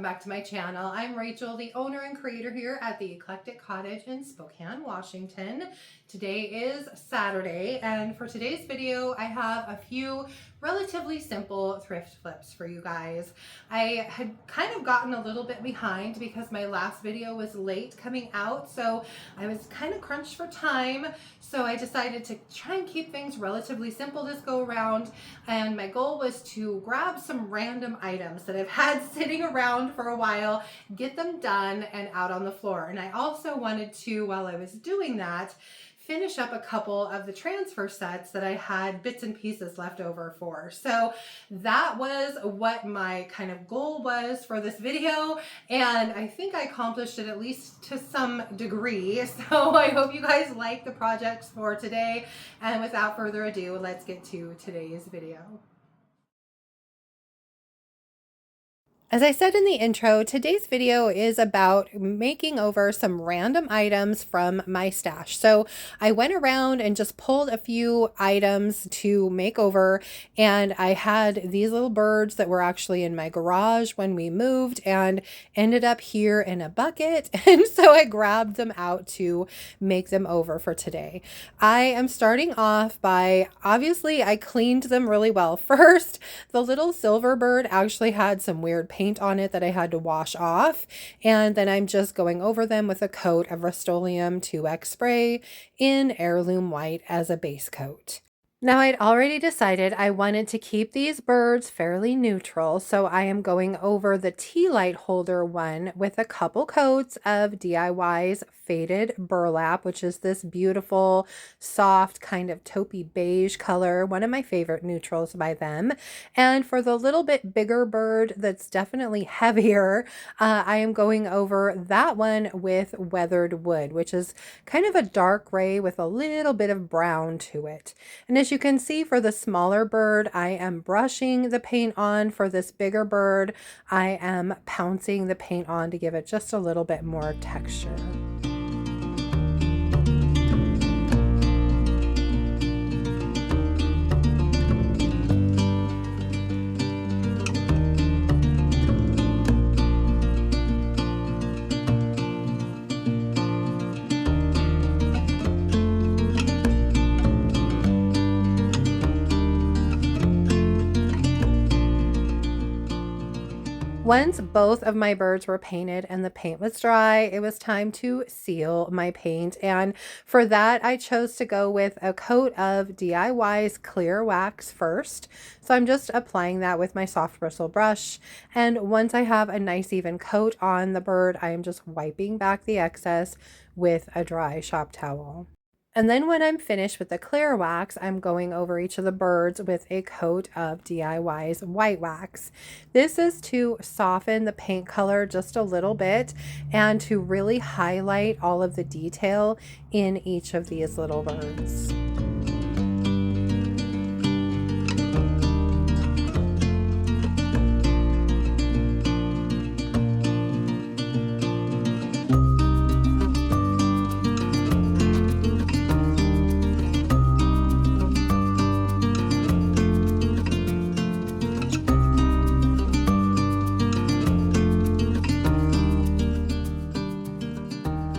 back to my channel. I'm Rachel, the owner and creator here at the Eclectic Cottage in Spokane, Washington. Today is Saturday, and for today's video, I have a few relatively simple thrift flips for you guys. I had kind of gotten a little bit behind because my last video was late coming out, so I was kind of crunched for time. So I decided to try and keep things relatively simple this go around, and my goal was to grab some random items that I've had sitting around for a while, get them done and out on the floor. And I also wanted to, while I was doing that, finish up a couple of the transfer sets that I had bits and pieces left over for. So that was what my kind of goal was for this video, and I think I accomplished it at least to some degree. So I hope you guys like the projects for today, and without further ado, let's get to today's video. As I said in the intro, today's video is about making over some random items from my stash. So I went around and just pulled a few items to make over, and I had these little birds that were actually in my garage when we moved and ended up here in a bucket. And so I grabbed them out to make them over for today. I am starting off by, obviously I cleaned them really well. First, the little silver bird actually had some weird paint on it that I had to wash off, and then I'm just going over them with a coat of Rustoleum 2X spray in Heirloom white as a base coat. Now, I'd already decided I wanted to keep these birds fairly neutral, so I am going over the tea light holder one with a couple coats of DIY's faded burlap, which is this beautiful, soft, kind of taupey beige color, one of my favorite neutrals by them. And for the little bit bigger bird that's definitely heavier, I am going over that one with weathered wood, which is kind of a dark gray with a little bit of brown to it. And as you can see, for the smaller bird, I am brushing the paint on. For this bigger bird, I am pouncing the paint on to give it just a little bit more texture. Once both of my birds were painted and the paint was dry, it was time to seal my paint. And for that, I chose to go with a coat of DIY's clear wax first. So I'm just applying that with my soft bristle brush. And once I have a nice even coat on the bird, I am just wiping back the excess with a dry shop towel. And then when I'm finished with the clear wax, I'm going over each of the birds with a coat of DIY's white wax. This is to soften the paint color just a little bit and to really highlight all of the detail in each of these little birds.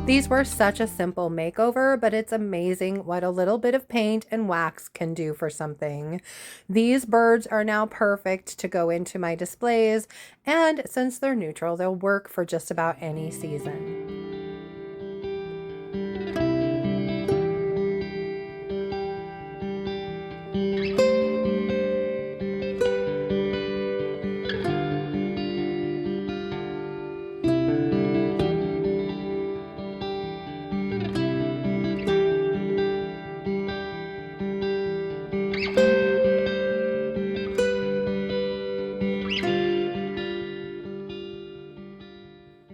These were such a simple makeover, but it's amazing what a little bit of paint and wax can do for something. These birds are now perfect to go into my displays, and since they're neutral, they'll work for just about any season.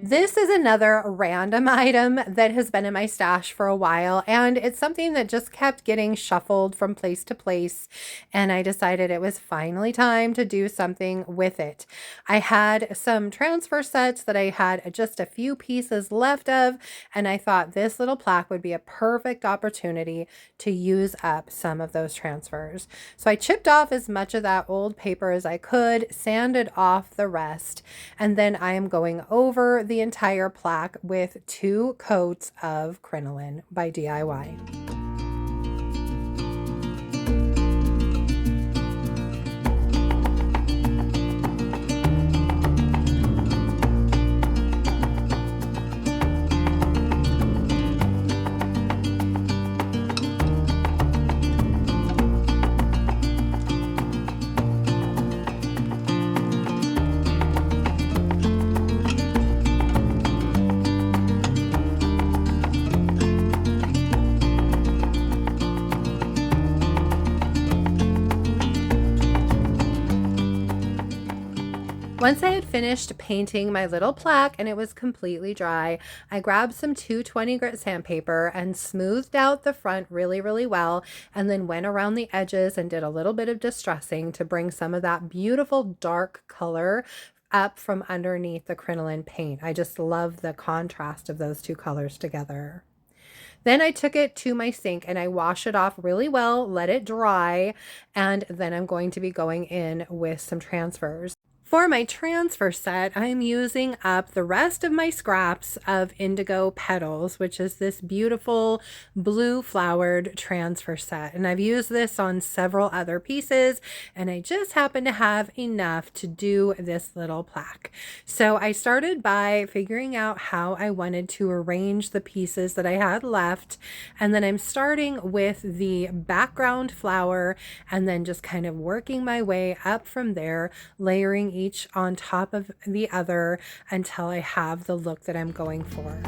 This This is another random item that has been in my stash for a while, and it's something that just kept getting shuffled from place to place, and I decided it was finally time to do something with it. I had some transfer sets that I had just a few pieces left of, and I thought this little plaque would be a perfect opportunity to use up some of those transfers. So I chipped off as much of that old paper as I could, sanded off the rest, and then I am going over the entire plaque with 2 coats of Crinoline by DIY. Once I had finished painting my little plaque and it was completely dry, I grabbed some 220 grit sandpaper and smoothed out the front really well, and then went around the edges and did a little bit of distressing to bring some of that beautiful dark color up from underneath the crinoline paint. I just love the contrast of those 2 colors together. Then I took it to my sink and I wash it off really well, let it dry, and then I'm going to be going in with some transfers. For my transfer set, I'm using up the rest of my scraps of Indigo Petals, which is this beautiful blue flowered transfer set. And I've used this on several other pieces, and I just happen to have enough to do this little plaque. So I started by figuring out how I wanted to arrange the pieces that I had left. And then I'm starting with the background flower and then just kind of working my way up from there, layering each on top of the other until I have the look that I'm going for.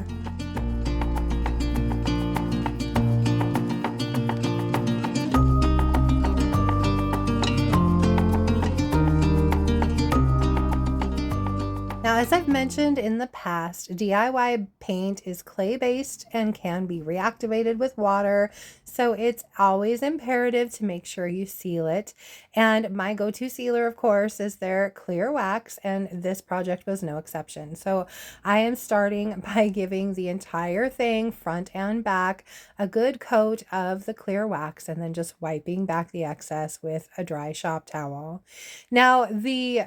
Now, as I've mentioned in the past, DIY paint is clay-based and can be reactivated with water, so it's always imperative to make sure you seal it. And my go-to sealer, of course, is their clear wax, and this project was no exception. So I am starting by giving the entire thing, front and back, a good coat of the clear wax, and then just wiping back the excess with a dry shop towel. Now, the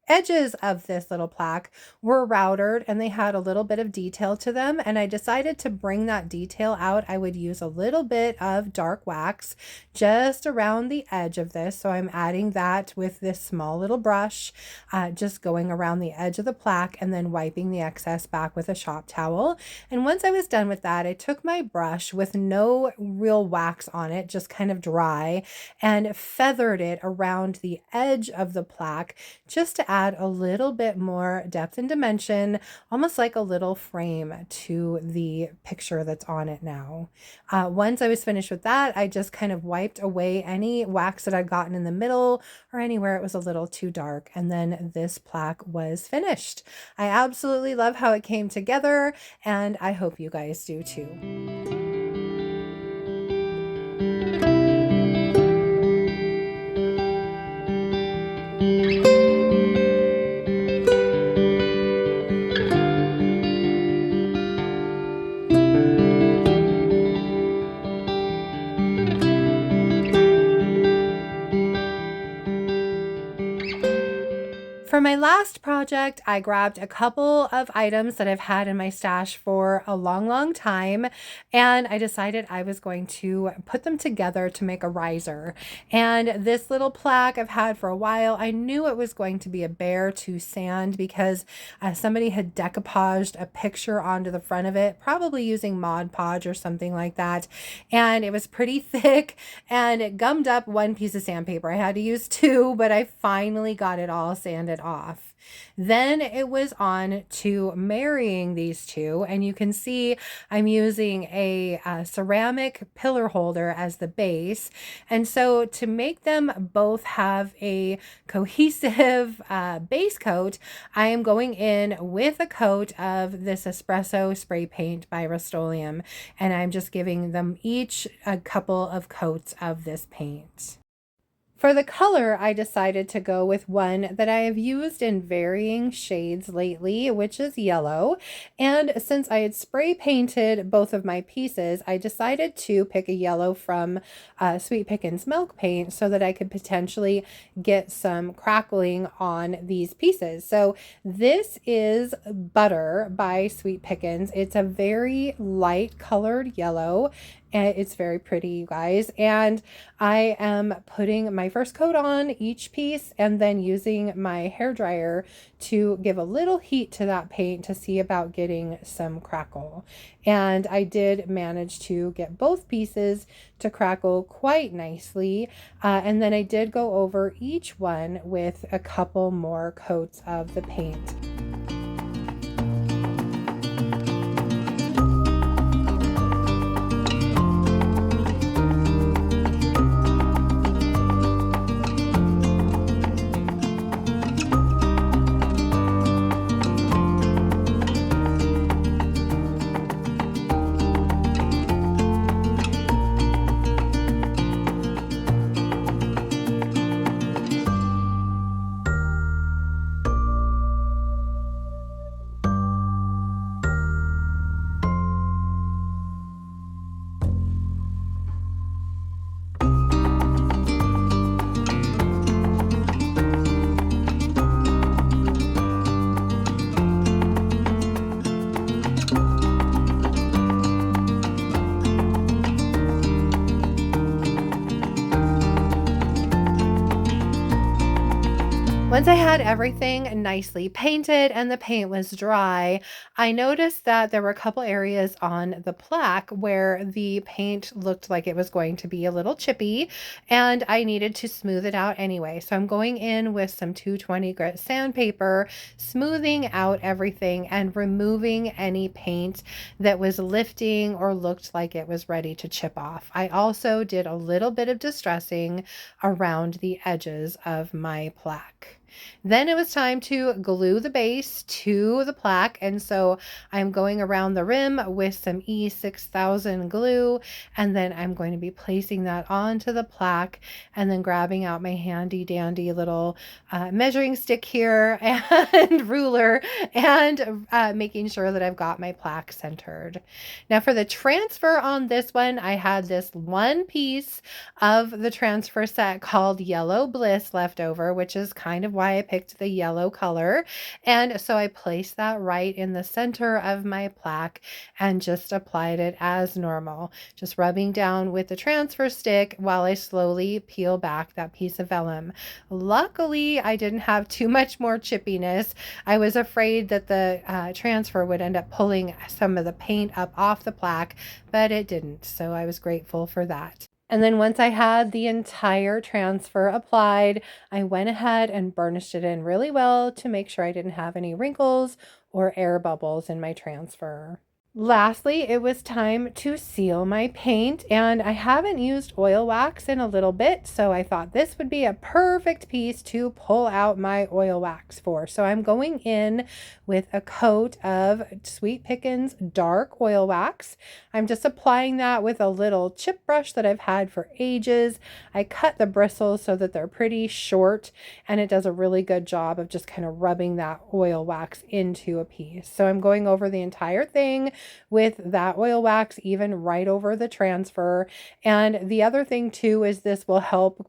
edges of this little plaque were routered and they had a little bit of detail to them, and I decided to bring that detail out. I would use a little bit of dark wax just around the edge of this, so I'm adding that with this small little brush, just going around the edge of the plaque and then wiping the excess back with a shop towel. And once I was done with that, I took my brush with no real wax on it, just kind of dry, and feathered it around the edge of the plaque just to add a little bit more depth and dimension, almost like a little frame to the picture that's on it now. Once I was finished with that, I just kind of wiped away any wax that I'd gotten in the middle or anywhere it was a little too dark, and then this plaque was finished. I absolutely love how it came together, and I hope you guys do too. For my last project, I grabbed a couple of items that I've had in my stash for a long time, and I decided I was going to put them together to make a riser. And this little plaque I've had for a while. I knew it was going to be a bear to sand because somebody had decoupaged a picture onto the front of it, probably using Mod Podge or something like that, and it was pretty thick and it gummed up one piece of sandpaper. I had to use 2, but I finally got it all sanded off. Then it was on to marrying these two, and you can see I'm using a ceramic pillar holder as the base. And so to make them both have a cohesive base coat, I am going in with a coat of this Espresso spray paint by Rustoleum, and I'm just giving them each a couple of coats of this paint. For the color, I decided to go with one that I have used in varying shades lately, which is yellow. And since I had spray painted both of my pieces, I decided to pick a yellow from Sweet Pickins milk paint so that I could potentially get some crackling on these pieces. So this is Butter by Sweet Pickins. It's a very light colored yellow, and it's very pretty, you guys. And I am putting my first coat on each piece and then using my hairdryer to give a little heat to that paint to see about getting some crackle. And I did manage to get both pieces to crackle quite nicely. And then I did go over each one with a couple more coats of the paint. Once I had everything nicely painted and the paint was dry, I noticed that there were a couple areas on the plaque where the paint looked like it was going to be a little chippy, and I needed to smooth it out anyway. So I'm going in with some 220 grit sandpaper, smoothing out everything and removing any paint that was lifting or looked like it was ready to chip off. I also did a little bit of distressing around the edges of my plaque. Then it was time to glue the base to the plaque, and so I'm going around the rim with some E6000 glue, and then I'm going to be placing that onto the plaque and then grabbing out my handy dandy little measuring stick here and ruler and making sure that I've got my plaque centered. Now for the transfer on this one, I had this one piece of the transfer set called Yellow Bliss left over, which is kind of why I picked the yellow color. And so I placed that right in the center of my plaque and just applied it as normal, just rubbing down with the transfer stick while I slowly peel back that piece of vellum. Luckily, I didn't have too much more chippiness. I was afraid that the transfer would end up pulling some of the paint up off the plaque, but it didn't. So I was grateful for that. And then once I had the entire transfer applied, I went ahead and burnished it in really well to make sure I didn't have any wrinkles or air bubbles in my transfer. Lastly, it was time to seal my paint, and I haven't used oil wax in a little bit, so I thought this would be a perfect piece to pull out my oil wax for. So I'm going in with a coat of Sweet Pickins dark oil wax. I'm just applying that with a little chip brush that I've had for ages. I cut the bristles so that they're pretty short, and it does a really good job of just kind of rubbing that oil wax into a piece. So I'm going over the entire thing with that oil wax, even right over the transfer. And the other thing too is this will help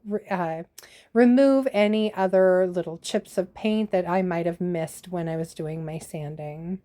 remove any other little chips of paint that I might have missed when I was doing my sanding.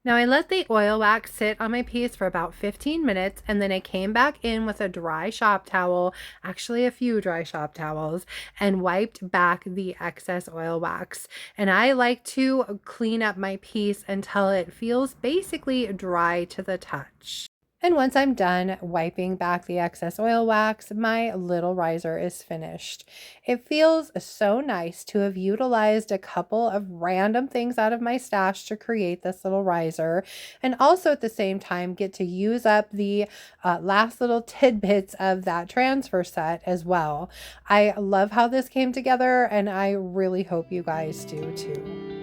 Now I let the oil wax sit on my piece for about 15 minutes, and then I came back in with a dry shop towel, actually a few dry shop towels, and wiped back the excess oil wax. And I like to clean up my piece until it feels basically dry to the touch. And once I'm done wiping back the excess oil wax, my little riser is finished. It feels so nice to have utilized a couple of random things out of my stash to create this little riser, and also at the same time get to use up the last little tidbits of that transfer set as well. I love how this came together, and I really hope you guys do too.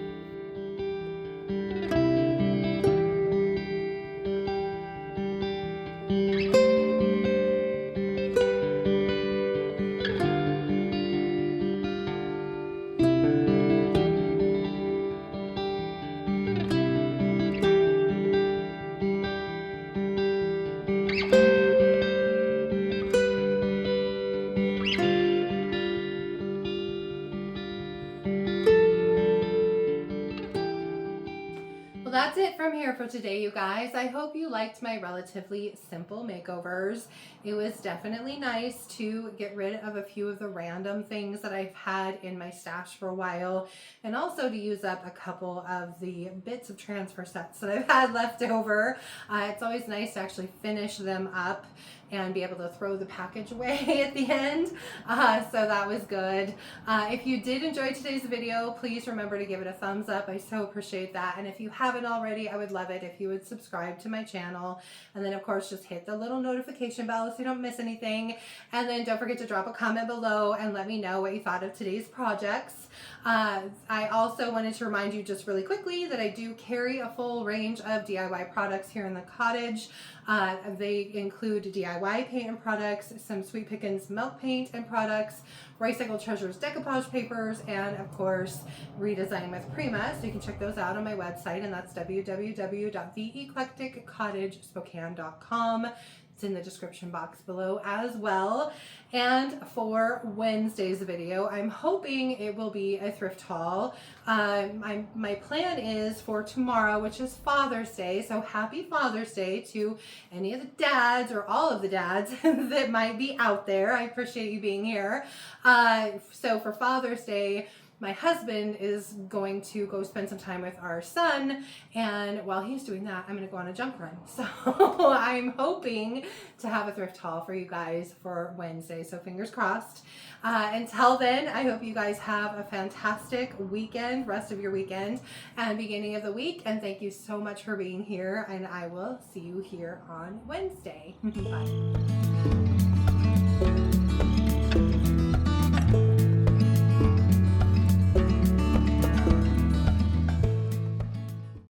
Well, that's it from here for today, you guys. I hope you liked my relatively simple makeovers. It was definitely nice to get rid of a few of the random things that I've had in my stash for a while, and also to use up a couple of the bits of transfer sets that I've had left over. It's always nice to actually finish them up and be able to throw the package away at the end. So that was good. If you did enjoy today's video, please remember to give it a thumbs up. I so appreciate that. And if you haven't already, I would love it if you would subscribe to my channel. And then of course, just hit the little notification bell so you don't miss anything. And then don't forget to drop a comment below and let me know what you thought of today's projects. I also wanted to remind you just really quickly that I do carry a full range of DIY products here in the cottage. They include DIY paint and products, some Sweet Pickins milk paint and products, Recycled Treasures decoupage papers, and of course Redesign with Prima. So you can check those out on my website, and that's www.theeclecticcottagespokane.com. It's in the description box below as well. And for Wednesday's video, I'm hoping it will be a thrift haul. My plan is for tomorrow, which is Father's Day. So happy Father's Day to any of the dads or all of the dads that might be out there. I appreciate you being here. So for Father's Day, my husband is going to go spend some time with our son, and while he's doing that, I'm going to go on a junk run. So I'm hoping to have a thrift haul for you guys for Wednesday, so fingers crossed. Until then, I hope you guys have a fantastic weekend, rest of your weekend and beginning of the week, and thank you so much for being here, and I will see you here on Wednesday. Bye.